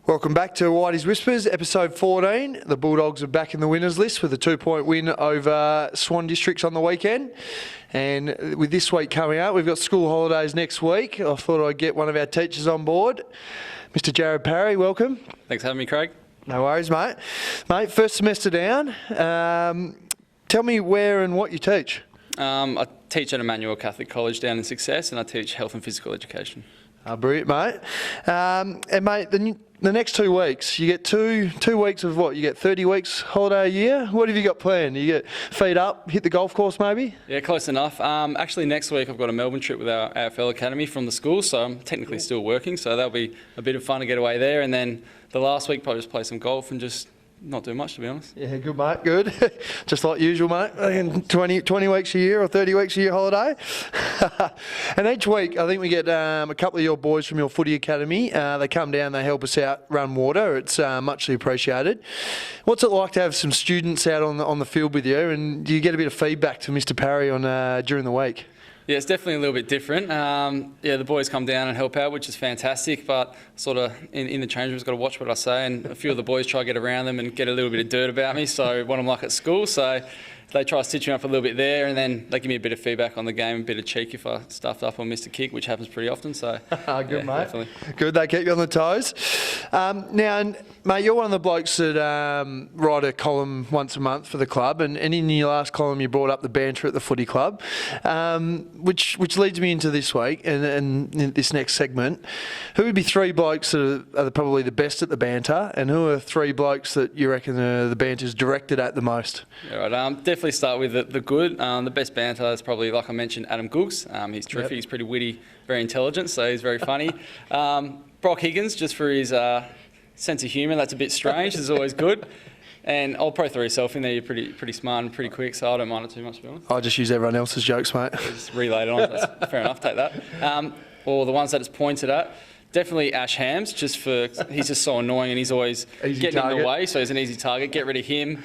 Welcome back to Whitey's Whispers, episode 14. The Bulldogs are back in the winners list with a 2-point win over Swan Districts on the weekend. And with this week coming up, we've got school holidays next week. I thought I'd get one of our teachers on board. Mr. Jarrod Parry, welcome. Thanks for having me, Craig. No worries, mate. Mate, first semester down. Tell me where and what you teach. I teach at Emmanuel Catholic College down in Success, and I teach health and physical education. Brilliant, mate. And mate, the next 2 weeks, you get two weeks of what? You get 30 weeks holiday a year? What have you got planned? You get feet up, hit the golf course maybe? Yeah, close enough. Actually, next week I've got a Melbourne trip with our AFL Academy from the school, so I'm technically still working, so that'll be a bit of fun to get away there. And then the last week, probably just play some golf and just not do much, to be honest. Yeah, good, mate, good. Just like usual, mate. 20 weeks a year or 30 weeks a year holiday. And each week, I think we get a couple of your boys from your footy academy. They come down, they help us out run water. It's muchly appreciated. What's it like to have some students out on the field with you, and do you get a bit of feedback to Mr. Parry on during the week? Yeah, it's definitely a little bit different. Yeah, the boys come down and help out, which is fantastic, but sort of in the change room's got to watch what I say, and a few of the boys try to get around them and get a little bit of dirt about me, so what I'm like at school, so they try to stitch me up a little bit there, and then they give me a bit of feedback on the game, a bit of cheek if I stuffed up or missed a kick, which happens pretty often. So good, yeah, mate. Definitely. Good, they keep you on the toes. Now, mate, you're one of the blokes that write a column once a month for the club, and in your last column you brought up the banter at the footy club, which leads me into this week and this next segment. Who would be 3 blokes that are probably the best at the banter, and who are 3 blokes that you reckon the banter's directed at the most? Yeah, right. Definitely start with the good. The best banter is probably, like I mentioned, Adam Googs. He's terrific. Yep. He's pretty witty, very intelligent, so he's very funny. Brock Higgins, just for his sense of humour, that's a bit strange. Is always good. And I'll probably throw yourself in there. You're pretty smart and pretty quick, so I don't mind it too much, to be honest. I just use everyone else's jokes, mate. Just relay it on. That's fair enough. Take that. Or the ones that it's pointed at. Definitely Ash Hams, just for he's just so annoying and he's always getting in the way, so he's an easy target. Get rid of him.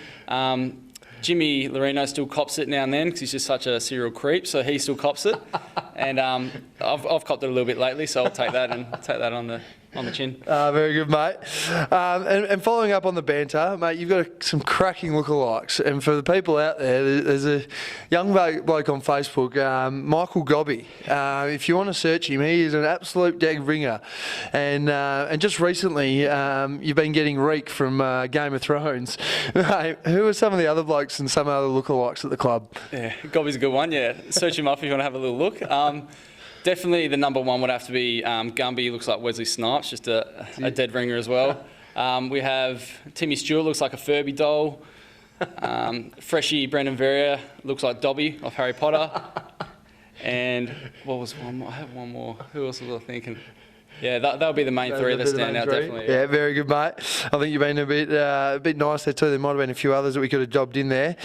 Jimmy Lorino still cops it now and then because he's just such a serial creep, so he still cops it. And I've copped it a little bit lately, so I'll take that on the chin. Very good, mate. And following up on the banter, mate, you've got some cracking lookalikes. And for the people out there, there's a young bloke on Facebook, Michael Gobby. If you want to search him, he is an absolute dag ringer. And just recently, you've been getting reek from Game of Thrones. Mate, who are some of the other blokes and some other lookalikes at the club? Yeah, Gobby's a good one, yeah. Search him up if you want to have a little look. Definitely the number one would have to be Gumby. Looks like Wesley Snipes, just a dead ringer as well. We have Timmy Stewart, looks like a Furby doll. Freshie Brendan Verrier looks like Dobby off Harry Potter. And what was one more? I have one more. Who else was I thinking? Yeah, that'll be the main 3 that stand out, definitely. Yeah, very good, mate. I think you've been a bit nice there too. There might have been a few others that we could have jobbed in there.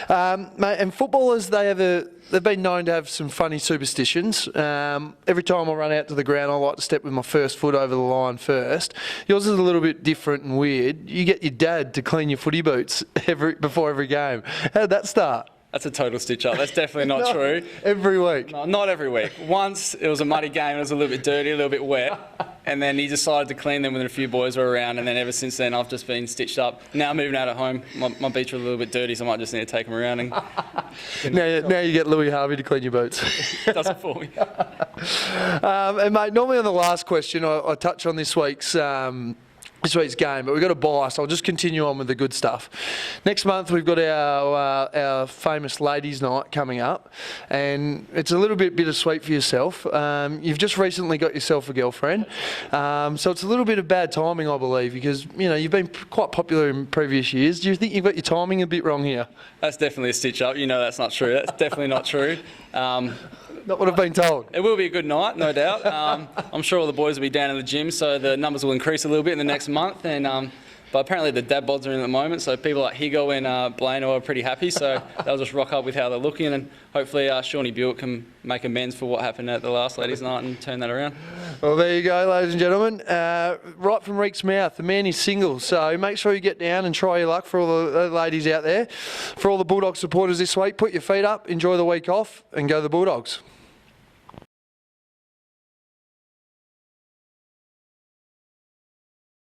Mate, and footballers, they've been known to have some funny superstitions. Every time I run out to the ground, I like to step with my first foot over the line first. Yours is a little bit different and weird. You get your dad to clean your footy boots before every game. How did that start? That's a total stitch up. That's definitely not true. Every week? No, not every week. Once it was a muddy game, it was a little bit dirty, a little bit wet, and then he decided to clean them when a few boys were around, and then ever since then I've just been stitched up. Now moving out at home, my beats are a little bit dirty, so I might just need to take them around. And now you get Louis Harvey to clean your boots. Does it for me. And mate, normally on the last question I touch on this week's game, but we've got a bias. I'll just continue on with the good stuff. Next month we've got our famous ladies' night coming up, and it's a little bit bittersweet for yourself. You've just recently got yourself a girlfriend, so it's a little bit of bad timing, I believe, because you've been quite popular in previous years. Do you think you've got your timing a bit wrong here? That's definitely a stitch up. That's not true. That's definitely not true. Not what I've been told. It will be a good night, no doubt. I'm sure all the boys will be down in the gym, so the numbers will increase a little bit in the next month. But apparently the dad bods are in at the moment, so people like Higo and Blano are pretty happy, so they'll just rock up with how they're looking, and hopefully Shawnee Buick can make amends for what happened at the last ladies' night and turn that around. Well, there you go, ladies and gentlemen. Right from Reek's mouth, the man is single, so make sure you get down and try your luck for all the ladies out there. For all the Bulldog supporters this week, put your feet up, enjoy the week off, and go the Bulldogs.